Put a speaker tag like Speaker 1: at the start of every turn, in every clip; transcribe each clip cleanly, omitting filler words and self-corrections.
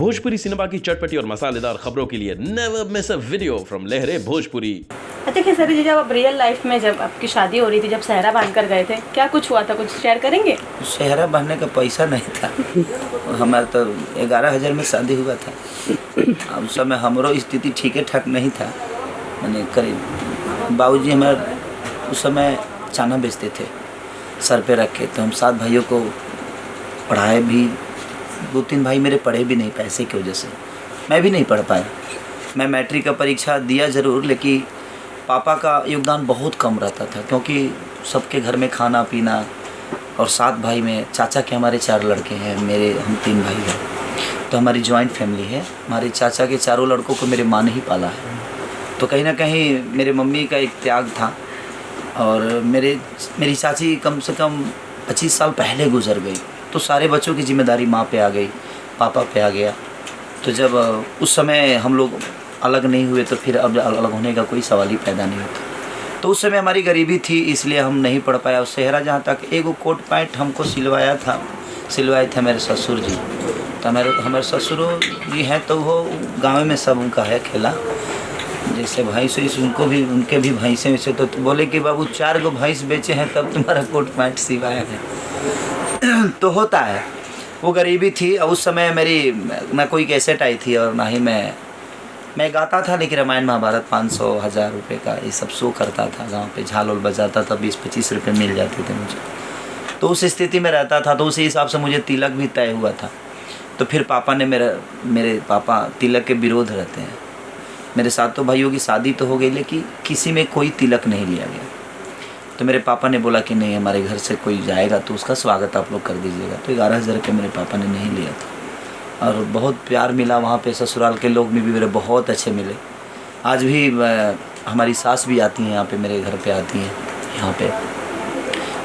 Speaker 1: Bhojpuri cinema की चटपटी और मसालेदार खबरों के लिए never miss a video from लहरे भोजपुरी।
Speaker 2: देखिए सर जी, जब आप रियल लाइफ में जब आपकी शादी हो रही थी, जब सेहरा बांध कर गए थे, क्या कुछ हुआ था, कुछ शेयर करेंगे?
Speaker 3: सेहरा बांधने का पैसा नहीं था। हमारा तो 11,000 में शादी हुआ था। उस समय हमारो स्थिति ठीक ठाक नहीं था। मैंने करीब बाबूजी हमारे उस समय चाना बेचते थे सर पे रख के, तो हम 7 भाइयों को पढ़ाए भी। 2-3 भाई मेरे पढ़े भी नहीं पैसे की वजह से, मैं भी नहीं पढ़ पाया। मैं मैट्रिक का परीक्षा दिया ज़रूर, लेकिन पापा का योगदान बहुत कम रहता था, क्योंकि सबके घर में खाना पीना। और 7 भाई में चाचा के हमारे 4 लड़के हैं, मेरे हम 3 भाई हैं, तो हमारी जॉइंट फैमिली है। हमारे चाचा के चारों लड़कों को मेरे माँ ने ही पाला है। तो कहीं ना कहीं मेरे मम्मी का एक त्याग था। और मेरी चाची कम से कम 25 साल पहले गुजर गई, तो सारे बच्चों की जिम्मेदारी माँ पे आ गई, पापा पे आ गया। तो जब उस समय हम लोग अलग नहीं हुए, तो फिर अब अलग होने का कोई सवाल ही पैदा नहीं होता। तो उस समय हमारी गरीबी थी, इसलिए हम नहीं पढ़ पाया। और सेहरा जहाँ तक एगो कोट पैंट हमको सिलवाए थे मेरे ससुर जी। तो हमारे ससुर जी हैं, तो वो गाँव में सब उनका है खेला। जैसे भैंस वैस उनके भी भैंसें वैसे, तो बोले कि बाबू 4 गो भैंस बेचे हैं तब तुम्हारा कोट पैंट सिलवाया है। तो होता है, वो गरीबी थी। और उस समय ना कोई कैसेट आई थी, और ना ही मैं गाता था, लेकिन रामायण महाभारत 500-1000 रुपये का ये सब शो करता था गांव पे। झाल उल बजाता था, 20-25 रुपये मिल जाते थे मुझे। तो उस स्थिति में रहता था, तो उसी हिसाब से मुझे तिलक भी तय हुआ था। तो फिर पापा ने मेरे पापा तिलक के विरोध रहते हैं। मेरे 7 भाइयों की शादी तो हो गई, लेकिन किसी में कोई तिलक नहीं लिया गया। तो मेरे पापा ने बोला कि नहीं, हमारे घर से कोई जाएगा तो उसका स्वागत आप लोग कर दीजिएगा। तो 11,000 के मेरे पापा ने नहीं लिया था। और बहुत प्यार मिला वहाँ पे। ससुराल के लोग भी मेरे बहुत अच्छे मिले। आज भी हमारी सास भी आती हैं यहाँ पे, मेरे घर पे आती हैं। यहाँ पे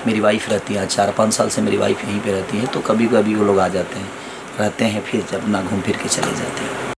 Speaker 3: मेरी वाइफ रहती है, 4-5 साल से मेरी वाइफ यहीं पे रहती है। तो कभी कभी वो लोग आ जाते हैं, रहते हैं, फिर अपना घूम फिर के चले जाते हैं।